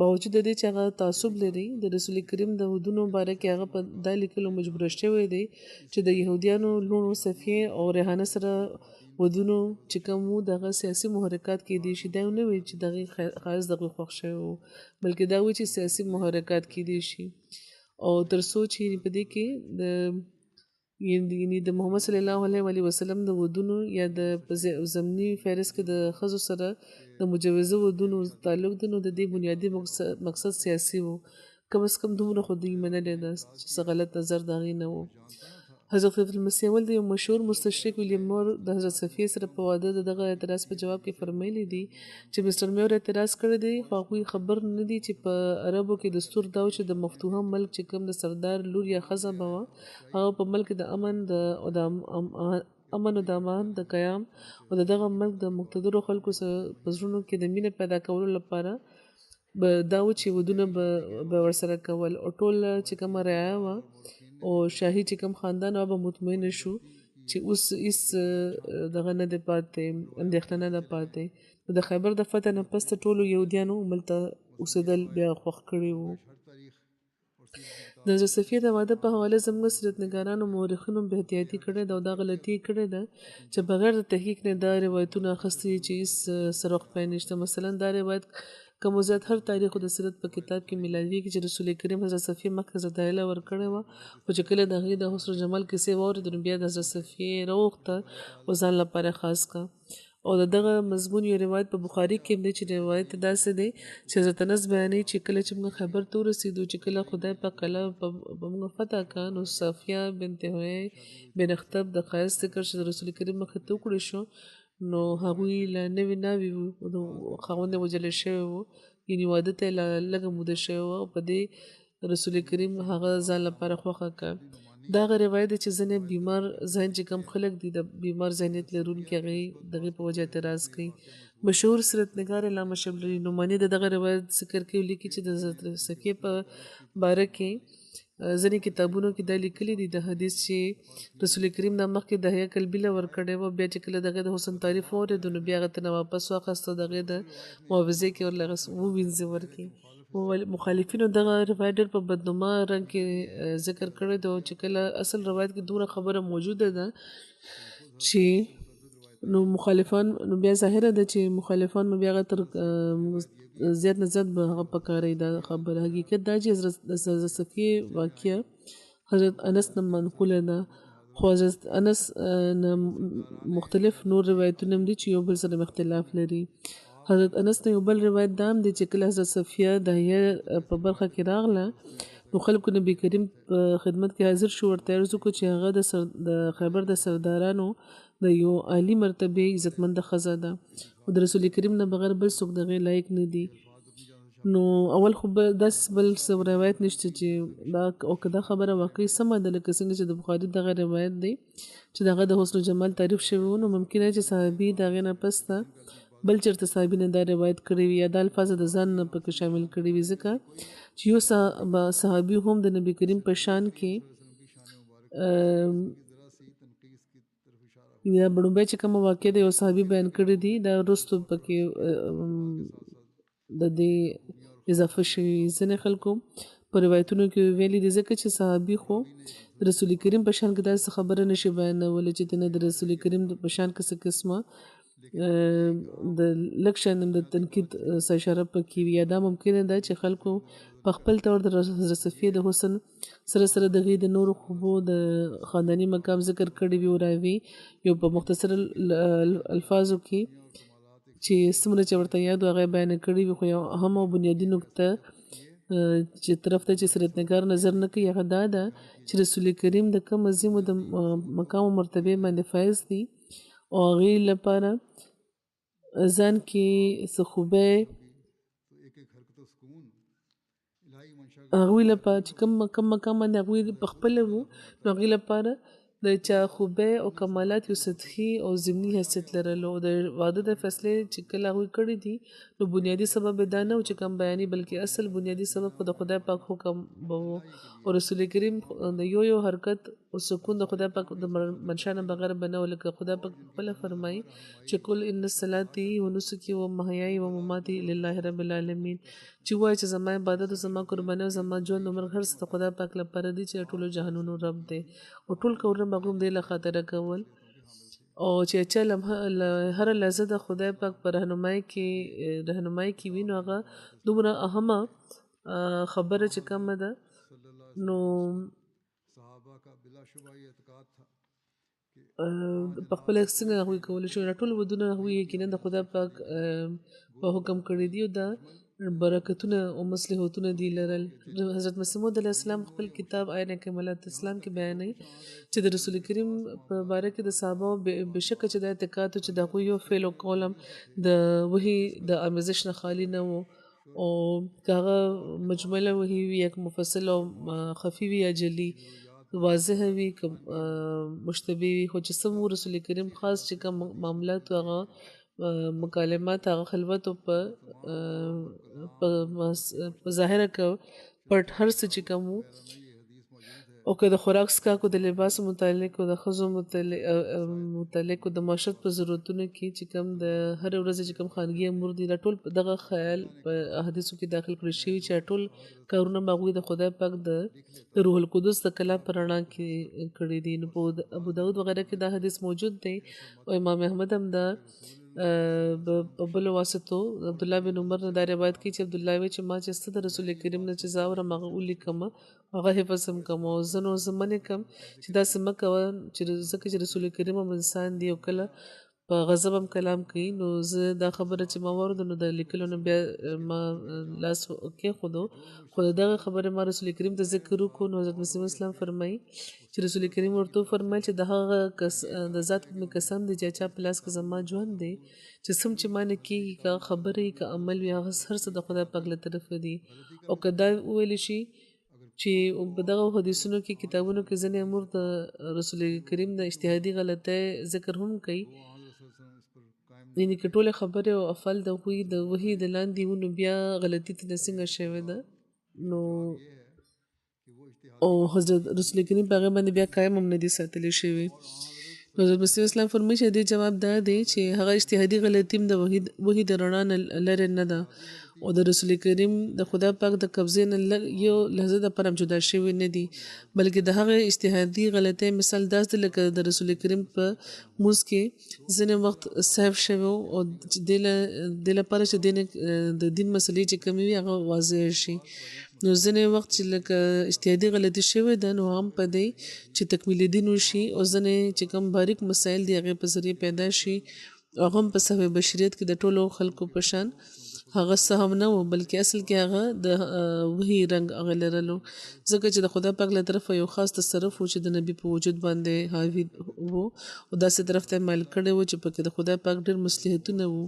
باوجود د دې چې هغه تعصب لري د رسول کریم د ودونو باره کې هغه په دا لیکلو مجبور شوی دی چې د یهودیانو لوڼو صفیه او ریحانه سره ودونو چې کوم وو دغه سیاسي محرکات کېدی شي دا نه وي چې دغه خاص دغه خوښ شوی وو بلکې دا وي چې سیاسي محرکات کېدی شي او تر څو چې په دې کې یعنی د محمد صلی الله علیه وسلم د ودونو یا د ضمني فهرست کې د ښځو سره د مجوزه ودونو تعلق دی نو د دې بنیادي مقصد سیاسي و کم از کم دومره خو دوی منلې ده چې څه غلط نظر د هغې نه و حضرت المسیح اول د یو مشهور مستشرق ویلیام مور د حضرت صفیه سره په واده د دغه اعتراض په جواب کې فرمایلی دي چې مستر میور اعتراض کړی دی خو هغوی خبر نه دي چې په عربو کې دستور دا و چې د مفتوحه ملک چې کوم د سردار لور یا ښځه به وه هغه په ملک د امن او د امان د قیام او د دغه ملک د مقتدرو خلکو سره په زړونو کې د مینې پیدا کولو لپاره به دا و چې ودونه به ورسره کول او ټول چې کومه رعایا وه او شاهي چې کوم خاندان به مطمئن شو چې اوس هیڅ دغه نه دی پاتې اندېښنه نه ده پاتې د خیبر د فتح نه پس ټولو یهودیانو ملته اوسېدل بیا خوښ کړي وو د حضرت صفیه د واده په حواله زموږ سیرتنګارانو مورخینو به احتیاطي کړې ده او دا غلطي کړې ده چې بغیر د تحقیق نه دا روایتونه اخیستي چې هیڅ سرخ پای نشته مثلا دا روایت کم و زیات هر تاریخ د سیرت په کتاب کې میلاویږي چې رسول کریم حضرت صفیه مکه ته دایله ورکړې وه خو چې کله د هغې د حسن جمال کیسې واورېدې نو بیا د حضرت صفیې راوغوښته او ځان لپاره خاص کړه او دغه مضمون یو روایت په بخاري کې دی چې روایت داسې دی چې حضرت انس بیانوي چې کله چې موږ خیبر ته ورسېدو چې کله خدای پاک کله په موږ فتح کړه نو صفیه بنت حیي بن اخطب د ښایست ذکر چې د رسول کریم مخې ته وکړی شو نو هغوی له نوې ناوې وو د خاوند یې وژلی شوی و یعنې واده ته یې لږه موده شوې وه او په دې رسول کریم هغه ځان لپاره خوښه کړه دا هغه روایت دی چې ځینې بیمار ذهن چې کم خلک دي د بیمار ذهنیت لرونکي هغې دغې په وجه اعتراض کوي مشهور سیرتنګار علامه شبلی نعماني د دغه روایت ذکر کوي لیکي چې د حضرت صفیه په باره کې ځینې کتابونو کې دا لیکلي دي د حدیث چې رسول کریم نه مخکې د حیا قلبي له ورکړی وه بیا چې کله د هغې د حسن تعریف واورېدو نو بیا هغه ته نه واپس واخیسته د هغې د معاوضې کې ورله ووینځې ورکړي مخالفینو دغه روایت ډېر په بدنما رنګ کې ذکر کړی دی چې کله اصل روایت کې دومره خبره موجوده ده چې نو مخالفان نو بیا ظاهره ده چې مخالفان نو بیا هغه تر زیات نه زیات به هغه پکاري دا خبره حقیقت دا چې حضرت صفیه واقعه حضرت انس نه منقوله ده خو حضرت انس نه مختلف نور روایتونه هم دي چې یو بل سره اختلاف لري حضرت انس نه یو بل روایت دام دی چې کله حضرت صفیه د حیا په برخه کې راغله نو خلکو نبی کریم په خدمت کې حاضر شو ورته عرض وکړو چې هغه د خیبر د سردارانو د یو عالی مرتبه عزتمند ښځه ده او د رسول کریم نه بغیر بل څوک د هغې لایق نه دي نو اول خو به داسې بل څه روایت نشته چې دا او که دا خبره واقعي سمه ده لکه څنګه چې د بخاري دغه روایت دی چې دغه د حسن جمال تعریف شوی و نو ممکن دی چې صحابي د هغې نه پس ته بل چېرته صحابي نه دا روایت کړی وي یا دا الفاظ د ځان نه پکې شامل کړي وي ځکه چې یو صحابي هم د نبي کریم په شان کې یا بړومبی چې کومه واقع د یو صحابي بیان کړي دي دا وروستو پکې د دې اضافه شوي ځینې خلکو په روایتونو کې ویلي دي ځکه چې صحابي خو د رسول کریم په شان کې داسې خبره نشي بیانولی چې نه د رسول کریم په شان کې څه قسمه د لږ شان د تنقید څه اشاره پکې وي یا دا ممکنه ده چې خلکو په خپل طور د حضرت صفیه د حسن سره سره د هغې د نورو خوبو د خانداني مقام ذکر کړی وي او راوي یو په مختصر الفاظو کې چې څومره چې ورته یاد و هغه بیان کړي وي خو یو اهم او بنیادي نکته چې طرف ته چې سیرت نګار نظر نه کوي هغه دا ده چې رسول کریم د کوم عظیم د مقام او مرتبه باندې فایز دي او هغې لپاره ځان کې څه خوبی هغوی لپاره چې کوم مقام باندې هغوی په خپله وو نو هغې لپاره د چا خوبی او کمالات یو سطحي او ضمني حیثیت لرلو د واده د فیصلې چې کله هغوی کړي دي نو بنیادي سبب یې دا نه و چې کوم بیاني بلکې اصل بنیادي سبب خو د خدای پاک حکم به و او رسول کریم د یو حرکت او سکون د خدای پاک د منشا نه بغیر به نه و لکه خدای پاک خپله فرمایي چې قل ان صلاتي و نسکي و محیایي و مماتي لله رب العالمین چې وایي چې زما عبادت او زما قرباني او زما ژوند عمر هر څه د خدای پاک لپاره دي چې ټولو جهانونو رب دی او ټول کورونه به هم دې له خاطره کول او چې چا هر لحظه د خدای پاک په رهنمایي کې وي نو هغه دومره اهمه خبره چې کومه ده نو په خپل څنګه هغوی کولی شي ټول ودونه هغوی یقینا د خدای پاک په حکم کړي دي او دا برکتونه او مصلحتونه دي لرل حضرت مسیح موعود علیه السلام خپل کتاب آیین کمالات اسلام کې بیانوي چې د رسول کریم په باره کې د صحابه بشکه چې د اعتقاد چې د هغوی یو فعل او قول هم د وحي د آمیزش نه خالي نه و او که هغه مجمله وحي وي یا مفصل او خفي وي یا جلي واضح وي که مشتبه وي خو چې سم رسول کریم خاص چې کوم معاملات هغه مکالمات هغه خلوت او په ظاهره که پټ هر څه چې کوم او که د خوراک څښاک د لباس متعلق او د ښځو متعلق او د معاشرت په ضرورتونو کې چې کوم د هر ورځ چې کوم خانګي امور دي دا ټول دغه خیال په احادیثو کې داخل کړی شوي چې ټول کارونه به هغوی د خدای پاک د روح القدس د کلام په رڼا کې کړي دي نو په ابو داود وغیره کې دا حدیث موجود دی او امام احمد هم دا په بلو واسطو عبدالله بن عمر نه دا روایت کوي چې عبدالله وایي چې ما چې څه د رسول کریم نه چې زه اورم هغه ولیکم هغه حفظ هم کوم او زه نو زه منې کوم چې داسې مه کوه چې ځکه چې رسول کریم هم انسان دی او کله په غضب هم کلام کوي نو زه دا خبره چې ما واورده نو د لیکلو نه بیا ما لاس کېښودو خو دغه خبره ما رسول کریم ته ذکر وکړو نو حضرت مسیح اسلام فرمایي چې رسول کریم ورته وفرمیل چې د هغه د ذات مې قسم دی چې چا په لاس کې زما ژوند دی چې څوم چې ما نه کېږي که خبرې که عمل وي هغه هر څه د خدای پاک له طرفه دي او که دا وویلی شي چې په دغه حدیثونو کې کتابونو کې ځینې امور د رسول کریم د اجتهادي غلطۍ ذکر هم کوي یعنې که ټولې خبرې او افعال د هغوی د وحي د لاندې وو نو بیا غلطي ترې څنګه شوې ده نو او حضرت رسول کریم په هغې باندې بیا قایم هم نه دي ساتلی شوي حضرت مسیح اسلام فرمایي چې دې جواب دا دی چې هغه اجتهادي غلطي هم د وحي د رڼا نه لرې نه ده او د رسول کریم د خدا پاک د قبضې نه یو لحظه دپاره هم جدا شوي نه دي بلکې د هغې اجتهادي غلطۍ مثال داسې دی لکه د رسول کریم په مونځ کې ځینې وخت سهو شوی او دې لپاره چې د دین مسلې چې کمې وي هغه واضح شي نو ځینې وخت چې لکه اجتهادي غلطي شوې ده نو هم په دی چې تکمیل دین وشي او ځینې چې کوم باریک مسایل دي هغې په ذریعه پیدا شي هغه هم په صحوه بشریت کې د ټولو خلکو په شان هغه څه هم نه و بلکې اصل کې هغه د وحي رنګ هغه لرلو ځکه چې د خدای پاک له طرفه یو خاص تصرف و چې د نبي په وجود باندې حاوي و او داسې طرف ته مایل کړی و چې پکې د خدای پاک ډېر مصلحتونه وو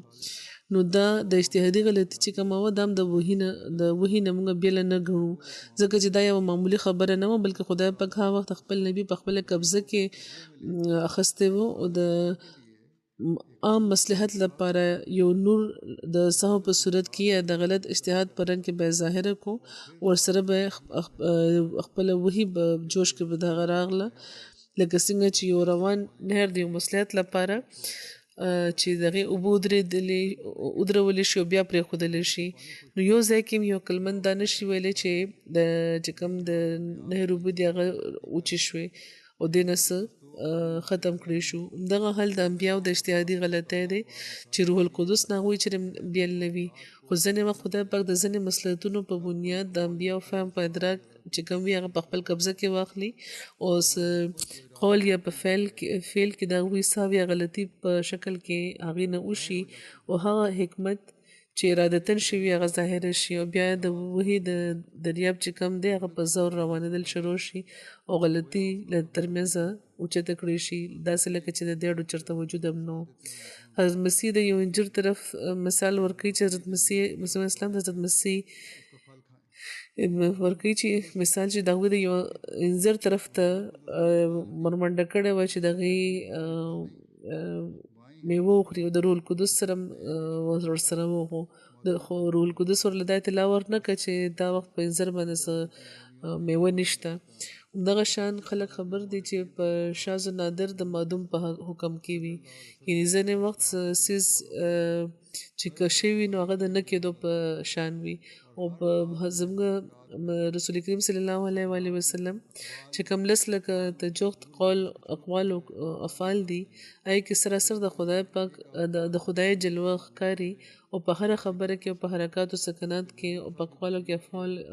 نو دا د اجتهادي غلطي چې کومه وه دا هم د وحي نه موږ بیله نه ګڼو ځکه چې دا یوه معمولي خبره نه وه بلکې خدای پاک هغه وخت خپل نبي په خپله قبضه کې اخیستی و او د عام مصلحت لپاره یو نور د سهو په صورت کې یا د غلط اجتهاد په رنګ کې به ظاهره کو ورسره به خپل وحي به جوش کې به دغه راغله لکه څنګه چې یو روان نهر د یو مصلحت لپاره چې دغه اوبه ودرولې شي او بیا پرېښودلی شي نو یو ځای کې یو کلمن دا نشي ویلی چې چې کوم د نهر اوبه دي هغه وچې شوې او دې نه څه ختم کړی شو دغه حل د انبیاو د اجتهادي غلطۍ دی چې روح القدس نه هغوی چې بیل نه وي خو ځینې وخت خدای پاک د ځینې مصلحتونو په بنیاد د انبیاو فهم په ادراک چې کوم وي هغه په خپل قبضه کې واخلي او قول یا په فعل کې د هغوی سهو یا غلطي په شکل کې هغې نه وشي او هغه حکمت چې ارادتن شوي هغه ظاهره شي او بیا د وحي د دریاب چې کم دی هغه په زور روانېدل شروع شي او غلطي له ترمنځه اوچته کړی شي داسې لکه چې د دې اړو چېرته وجود هم نه حضرت مسیح د یو انجیر طرف مثال ورکوي چې حضرت مسیح اسلام د حضرت مسیح ورکوي چې مثال چې د هغوی د یو انځر طرف ته مرمنډه کړې وه چې د هغې میوه وخوري او د روح القدس سره ورسره وغو خو روح القدس ورله دا اطلاع ورنه کړه چې دا وخت په انځر باندې څه میوه نشته دغه شان خلک خبر دي چې په شاذ و نادر د معدوم په حکم کې وي یعنې ځینې وخت سیز چې که شوي نو هغه د نه کېدو په شان وي او په زموږ رسول کریم صلی الله علیه و آله وسلم چې کوم لس لکه د جوخت قول اقوال او افعال دي هغې کې سراسر د خدای پاک د خدای جلوه ښکاري او په هره خبره کې او په حرکاتو سکنات کې او په اقوالو کې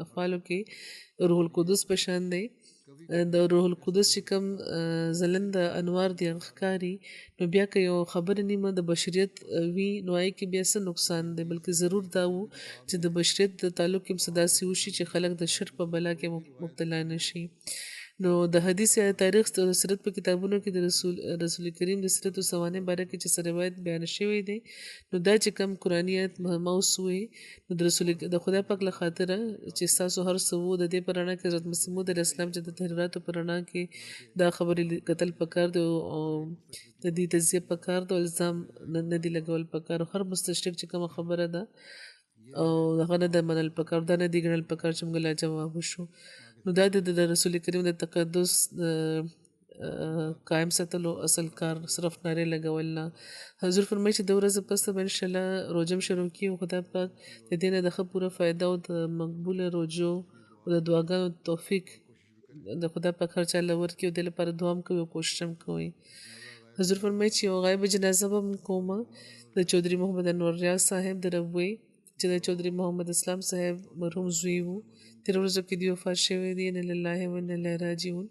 افعالو کې روح القدس په شان دی د روح القدس چې کوم ځلند انوار دي ښکاري نو بیا که یو خبره نیمه د بشریت وي نو هغې کې بیا څه نقصان دی بلکې ضرور دا و چې د بشریت د تعلق کې هم څه داسې وشي چې خلک د شرک په بلا کې مبتلا نه شي نو د حدیث یا تاریخ د سیرت په کتابونو کې د رسول کریم د سیرت او سوانح باره کې چې څه روایت بیان شوی دی نو دا چې کم قرآني آیت موس وي نو د خدای پاک له خاطره چې ستاسو هر څه و د دې په رڼا کې حضرت مسیح موعود علیه السلام چې د تحریراتو په رڼا کې دا خبرې کتل پکار دی او د دې تجزیه پکار دی او الزام نه دي لګول پکار هر مستشرق چې کومه خبره ده او هغه نه د منل پکار دا نه دي ګڼل پکار چې موږ لا جواب وشو نو دا د رسول کریم د تقدس قائم ساتلو اصل کار صرف نارې لګول نه حضور فرمایي چې د ورځې پس به انشاءالله روژه هم شروع کړي او خدای پاک د دې نه د ښه پوره فایده او د مقبوله روژو او د دعاګانو توفیق د خدای پاک هر چا له ورکړي او دې لپاره دعا هم کوي او کوشش هم کوي حضور فرمایي چې یو غایبه جنازه به هم کومه د چودھری محمد انور ریاض صاحب د ربوي چې د چودھری محمد اسلام صاحب مرحوم زوی وو تیر ورځو کې دی وفات شوی دی ان لله و انا الیه راجعون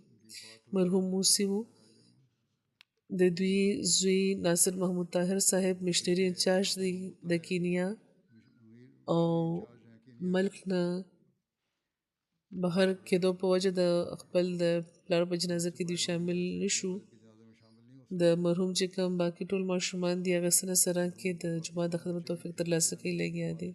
مرحوم موسی وو د دوی زوی ناصر محمود طاهر صاحب مشنری انچارج دی د کینیا او ملک نه بهر کېدو په وجه د خپل د پلار په جنازه کې دوی شامل نشو د مرحوم چې کوم باقي ټول ماشومان دي هغه سره کې د جماعت د خدمت توفیق ترلاسه کوي لګیا دي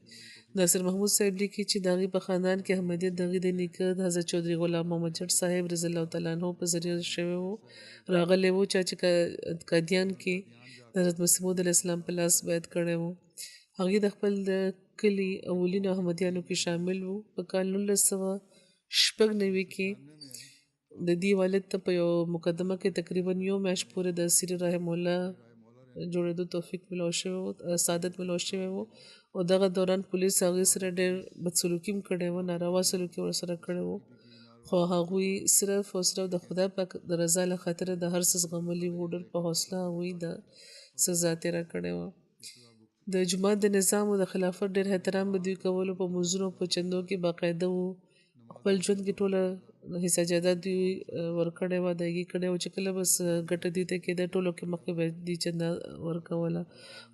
ناصر محمود صاحب لیکي چې د هغې په خاندان کې احمدیت د هغې د نیکه د حضرت چودھری غلام محمد جټ صاحب رضی الله تعالی عنه په ذریعه شوی و راغلی و چا چې قادیان کې د حضرت مسیح موعود علیه السلام په لاس بیعت کړی و هغې د خپل د کلي اولینو احمدیانو کې شامل و په کال 1996 کې د دې والد ته په یو مقدمه کې تقریبا یو میاشت پورې د سیر رحم الله جوړېدو توفیق ملو شوی و سعادت ملو شوی و او دغه دوران پولیس هغې سره ډېر بدسلوکي هم کړی و ناروا سلوکي ورسره کړی و خو هغوی صرف او صرف د خدای پاک د رضا له خاطره د هر څه زغملي وو ډېر په حوصله هغوی د سزا تېره کړې وه د جومات د نظام او د خلافت ډېر احترام به دوی کولو په مونځونو په چندو کې باقاعده وو خپل ژوند کې ټوله حصه جایداد دوی ورکړې وه د هغې کړی و چې کله بس ګټه دوی ته کېده ټولو کې مخکې به دوی چنده ورکوله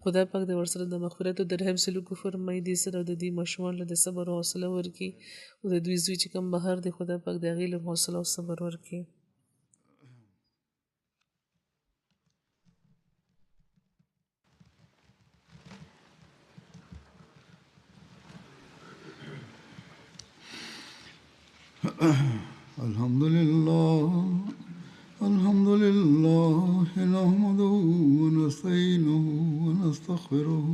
خدای پاک د ورسره د مغفرت او د رحم سلوک وفرمایي دې سره د دې ماشومانو له د صبر او حوصله ورکړي او د دوی زوی چې کوم بهر دی خدای پاک د هغې له حوصله او صبر ورکړي الحمد لله نحمده ونستعينه ونستغفره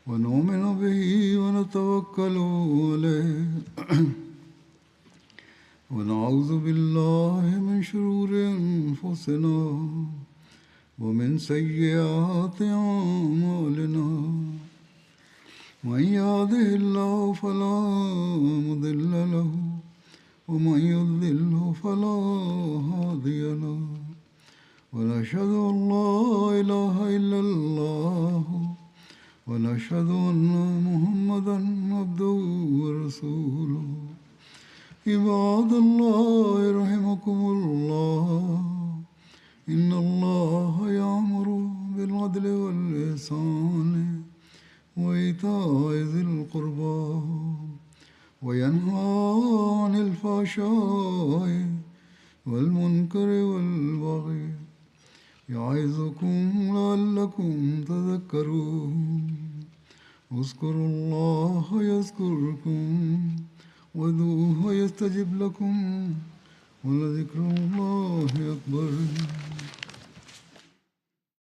ونؤمن به ونتوكل عليه ونعوذ بالله من شرور أنفسنا ومن سيئات أعمالنا من يهده الله فلا مضل له ومن يضلل فلا هادي له ونشهد أن لا إله إلا الله ونشهد أن محمدا عبده ورسوله عباد الله رحمكم الله إن الله يأمر بالعدل والإحسان وإيتاء ذي القربى وينهى عن الفحشاء والمنكر والبغي يعظكم لعلكم تذكرون اذكروا الله يذكركم وادعوه يستجب لكم ولذكر الله أكبر